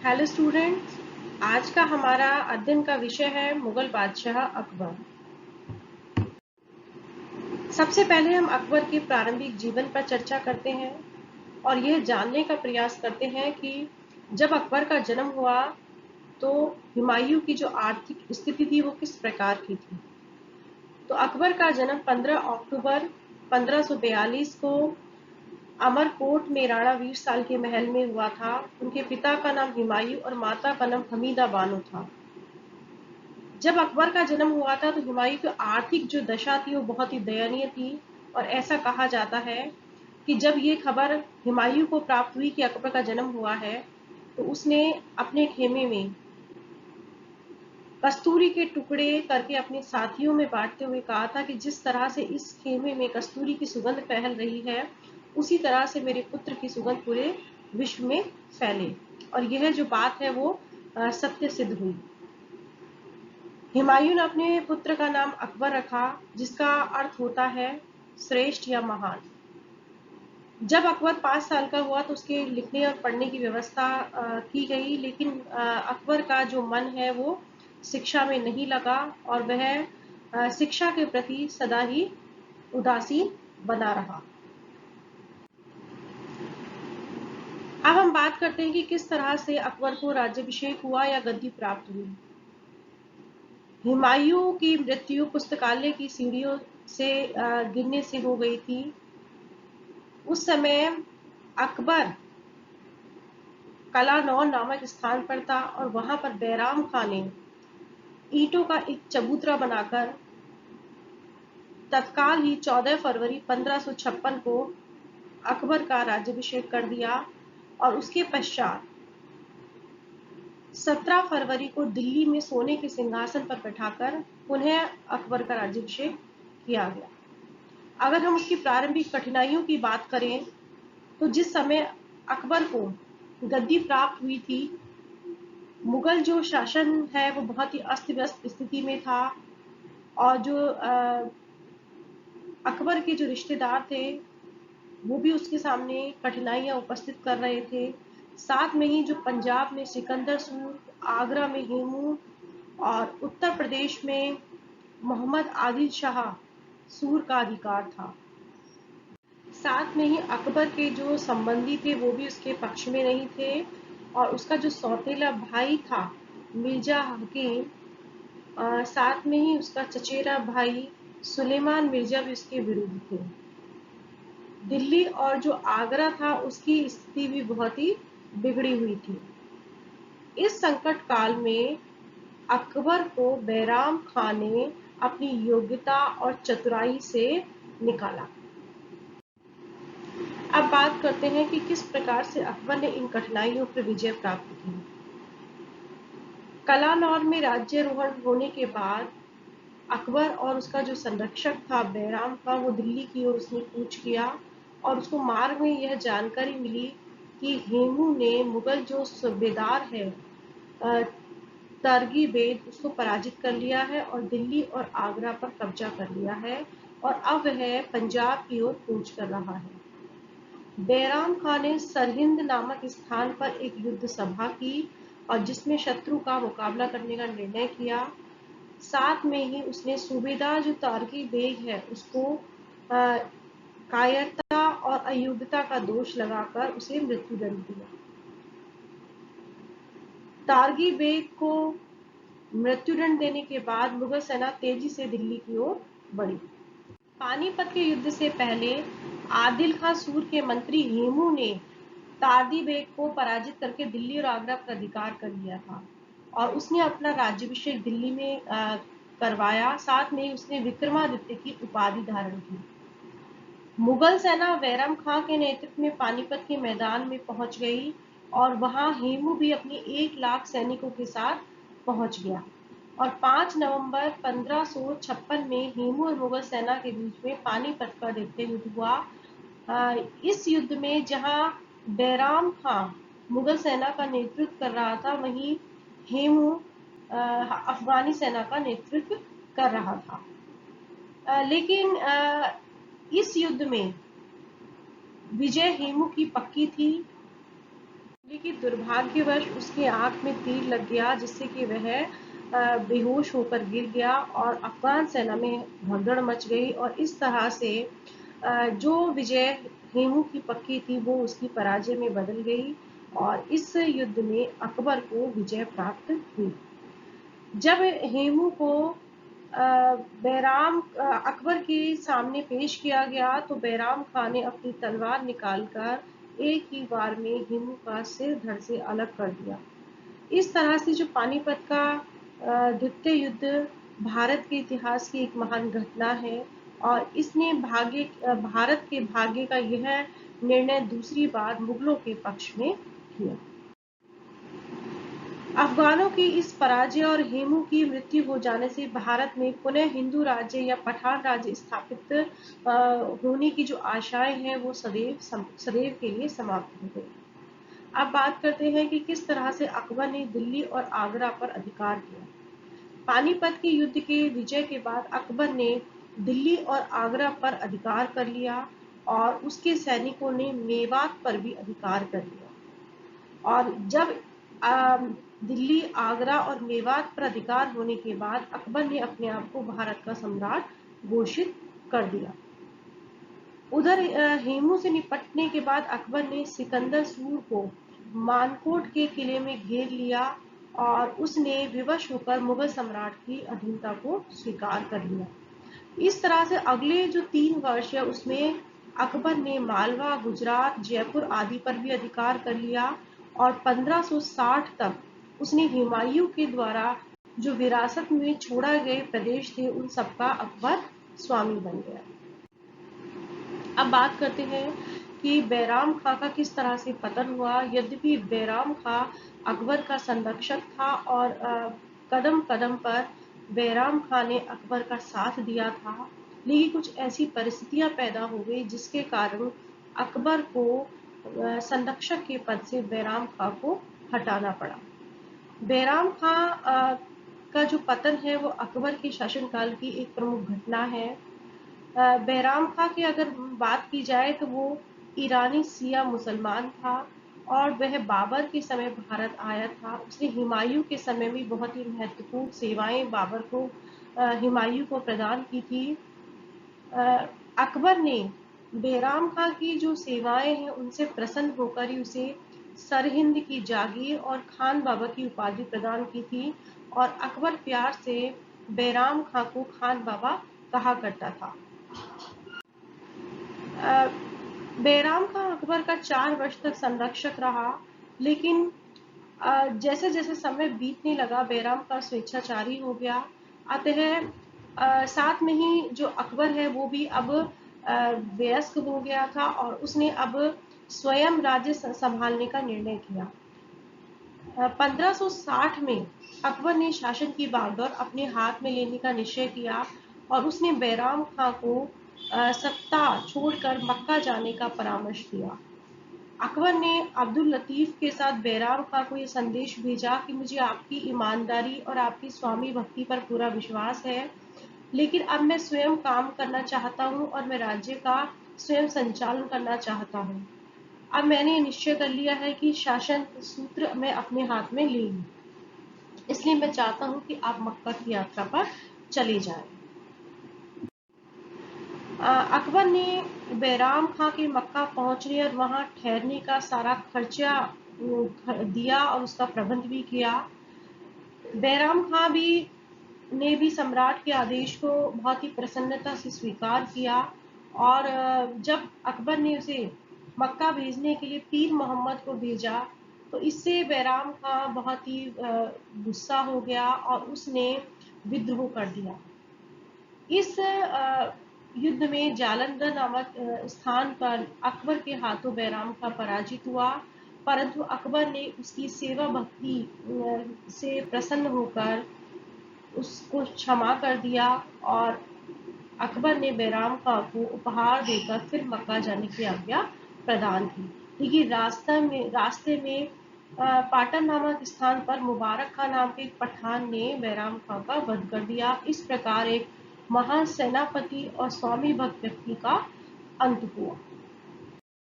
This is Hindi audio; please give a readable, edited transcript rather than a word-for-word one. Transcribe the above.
हेलो स्टूडेंट्स, आज का हमारा अध्ययन का विषय है मुगल बादशाह अकबर। सबसे पहले हम अकबर के प्रारंभिक जीवन पर चर्चा करते हैं और यह जानने का प्रयास करते हैं कि जब अकबर का जन्म हुआ तो हुमायूं की जो आर्थिक स्थिति थी वो किस प्रकार की थी। तो अकबर का जन्म 15 अक्टूबर 1542 को अमरकोट में राणा वीर साल के महल में हुआ था। उनके पिता का नाम हुमायूं और माता का नाम हमीदा बानो था। जब अकबर का जन्म हुआ था तो हुमायूं की आर्थिक जो दशा थी वो बहुत ही दयनीय थी और ऐसा कहा जाता है कि जब ये खबर हुमायूं को प्राप्त हुई कि अकबर का जन्म हुआ है तो उसने अपने खेमे में कस्तूरी के टुकड़े करके अपने साथियों में बांटते हुए कहा था कि जिस तरह से इस खेमे में कस्तूरी की सुगंध फैल रही है उसी तरह से मेरे पुत्र की सुगंध पूरे विश्व में फैले। और यह जो बात है वो सत्य सिद्ध हुई। हुमायूं ने अपने पुत्र का नाम अकबर रखा, जिसका अर्थ होता है श्रेष्ठ या महान। जब अकबर 5 साल का हुआ तो उसके लिखने और पढ़ने की व्यवस्था की गई, लेकिन अकबर का जो मन है वो शिक्षा में नहीं लगा और वह शिक्षा के प्रति सदा ही उदासीन बना रहा। अब हम बात करते हैं कि किस तरह से अकबर को राज्याभिषेक हुआ या गद्दी प्राप्त हुई। हुमायूं की मृत्यु पुस्तकालय की सीढ़ियों से गिरने से हो गई थी। उस समय अकबर कलानौर नामक स्थान पर था और वहां पर बैराम खां ने ईंटों का एक चबूतरा बनाकर तत्काल ही 14 फरवरी 1556 को अकबर का राज्याभिषेक कर दिया और उसके पश्चात 17 फरवरी को दिल्ली में सोने के सिंहासन पर बैठाकर पुनः अकबर का राज्याभिषेक किया गया। अगर हम उसकी प्रारंभिक कठिनाइयों की बात करें तो जिस समय अकबर को गद्दी प्राप्त हुई थी, मुगल जो शासन है वो बहुत ही अस्त व्यस्त स्थिति में था और जो अकबर के जो रिश्तेदार थे वो भी उसके सामने कठिनाइयां उपस्थित कर रहे थे। साथ में ही जो पंजाब में सिकंदर सूर, आगरा में हेमू और उत्तर प्रदेश में मोहम्मद आदिल शाह सूर का अधिकार था। साथ में ही अकबर के जो संबंधी थे वो भी उसके पक्ष में नहीं थे और उसका जो सौतेला भाई था मिर्जा हकीम, साथ में ही उसका चचेरा भाई सुलेमान मिर्जा भी उसके विरुद्ध थे। दिल्ली और जो आगरा था उसकी स्थिति भी बहुत ही बिगड़ी हुई थी। इस संकट काल में अकबर को बैराम खां ने अपनी योग्यता और चतुराई से निकाला। अब बात करते हैं कि किस प्रकार से अकबर ने इन कठिनाइयों पर विजय प्राप्त की। कलानौर में राज्यारोहण होने के बाद अकबर और उसका जो संरक्षक था बैराम खां वो दिल्ली की ओर उसने कूच किया और उसको मार्ग में यह जानकारी मिली कि हेमू ने मुगल जो सूबेदार है तारगी बेग उसको पराजित कर लिया है और दिल्ली और आगरा पर कब्जा कर लिया है और अब वह पंजाब की ओर कूच कर रहा है। बैराम खां ने सरहिंद नामक स्थान पर एक युद्ध सभा की और जिसमें शत्रु का मुकाबला करने का निर्णय किया। साथ में ही उसने सूबेदार जो तारगी बेग है उसको कायरता और अयोग्यता का दोष लगाकर उसे मृत्युदंड दिया। तारगी बेग को मृत्युदंड देने के बाद मुगल सेना तेजी से दिल्ली की ओर बढ़ी। पानीपत के युद्ध से पहले आदिल खां सूर के मंत्री हेमू ने तारगी बेग को पराजित करके दिल्ली और आगरा पर अधिकार कर लिया था और उसने अपना राज्याभिषेक दिल्ली में करवाया। साथ में उसने विक्रमादित्य की उपाधि धारण की। मुगल सेना बैराम खां के नेतृत्व में पानीपत के मैदान में पहुंच गई और वहां हेमू भी अपनी 1 लाख सैनिकों के साथ पहुंच गया और 5 नवंबर 1556 में हेमू और मुगल सेना के बीच में पानीपत का दिव्य युद्ध हुआ। इस युद्ध में जहां बैराम खां मुगल सेना का नेतृत्व कर रहा था वहीं हेमू अफगानी सेना का नेतृत्व कर रहा था। लेकिन इस युद्ध में विजय हेमू की पक्की थी। लेकिन दुर्भाग्यवश उसके आंख में तीर लग गया, जिससे कि वह बेहोश होकर गिर गया और अफगान सेना में भगदड़ मच गई और इस तरह से जो विजय हेमू की पक्की थी वो उसकी पराजय में बदल गई और इस युद्ध में अकबर को विजय प्राप्त हुई। जब हेमू को अकबर के सामने पेश किया गया तो बैराम खान ने अपनी तलवार निकालकर एक ही बार में हेमू का सिर धड़ से अलग कर दिया। इस तरह से जो पानीपत का द्वितीय युद्ध भारत के इतिहास की एक महान घटना है और इसने भारत के भाग्य का यह निर्णय दूसरी बार मुगलों के पक्ष में किया। अफगानों की इस पराजय और हेमू की मृत्यु हो जाने से भारत में पुनः हिंदू राज्य या पठान राज्य स्थापित होने की जो आशाएं हैं वो सदैव के लिए समाप्त हो गई। अब बात करते हैं कि किस तरह से अकबर ने दिल्ली और आगरा पर अधिकार किया। पानीपत के युद्ध के विजय के बाद अकबर ने दिल्ली और आगरा पर अधिकार कर लिया और उसके सैनिकों ने मेवात पर भी अधिकार कर लिया और जब दिल्ली, आगरा और मेवात पर अधिकार होने के बाद अकबर ने अपने आप को भारत का सम्राट घोषित कर दिया। उधर हेमू से निपटने के बाद अकबर ने सिकंदर सूर को मानकोट के किले में घेर लिया और उसने विवश होकर मुगल सम्राट की अधीनता को स्वीकार कर लिया। इस तरह से अगले जो 3 वर्ष है उसमें अकबर ने मालवा, गुजरात, जयपुर आदि पर भी अधिकार कर लिया और 1560 तक उसने हुमायूं के द्वारा जो विरासत में छोड़ा गए प्रदेश थे उन सबका अकबर स्वामी बन गया। अब बात करते हैं कि बैराम खां का किस तरह से पतन हुआ। यद्यपि बैराम खां अकबर का संरक्षक था और कदम कदम पर बैराम खां ने अकबर का साथ दिया था, लेकिन कुछ ऐसी परिस्थितियां पैदा हो गई जिसके कारण अकबर को संरक्षक के पद से बैराम खां को हटाना पड़ा। बैराम खां का जो पतन है वो अकबर के शासनकाल की एक प्रमुख घटना है। बैराम खां की अगर बात की जाए तो वो ईरानी शिया मुसलमान था और वह बाबर के समय भारत आया था। उसने हुमायूं के समय में बहुत ही महत्वपूर्ण सेवाएं बाबर को हुमायूं को प्रदान की थी। अकबर ने बैराम खां की जो सेवाएं हैं उनसे प्रसन्न होकर ही उसे सरहिंद की जागीर और खान बाबा की उपाधि प्रदान की थी और अकबर प्यार से बैराम खां को खान बाबा कहा करता था। बैराम खां अकबर का 4 वर्ष तक संरक्षक रहा, लेकिन जैसे जैसे समय बीतने लगा बैराम का स्वेच्छाचारी हो गया। अतः साथ में ही जो अकबर है वो भी अब वयस्क हो गया था और उसने अब स्वयं राज्य संभालने का निर्णय किया। 1560 में अकबर ने शासन की बागडोर अपने हाथ में लेने का निश्चय किया और उसने बैराम खां को सत्ता छोड़कर मक्का जाने का परामर्श दिया। अकबर ने अब्दुल लतीफ के साथ बैराम खां को यह संदेश भेजा कि मुझे आपकी ईमानदारी और आपकी स्वामी भक्ति पर पूरा विश्वास है, लेकिन अब मैं स्वयं काम करना चाहता हूं और मैं राज्य का स्वयं संचालन करना चाहता हूं। अब मैंने निश्चय कर लिया है कि शासन सूत्र मैं अपने हाथ में ले लूं, इसलिए मैं चाहता हूं कि आप मक्का की यात्रा पर चले जाएं। अकबर ने बैराम खां के मक्का पहुंचने और वहां ठहरने का सारा खर्चा दिया और उसका प्रबंध भी किया। बैराम खां ने भी सम्राट के आदेश को बहुत ही प्रसन्नता से स्वीकार किया और जब अकबर ने उसे मक्का भेजने के लिए पीर मोहम्मद को भेजा तो इससे बैराम खां बहुत ही गुस्सा हो गया और उसने विद्रोह कर दिया। इस युद्ध में जालंधर नामक स्थान पर अकबर के हाथों बैराम खां पराजित हुआ, परंतु अकबर ने उसकी सेवा भक्ति से प्रसन्न होकर उसको क्षमा कर दिया और अकबर ने बैराम खां को उपहार देकर फिर मक्का जाने की आज्ञा प्रदान की। लेकिन रास्ते में पाटन नामक स्थान पर मुबारक खां नाम के एक पठान ने बैराम खां का वध कर दिया। इस प्रकार एक महान सेनापति और स्वामी भक्त व्यक्ति का अंत हुआ।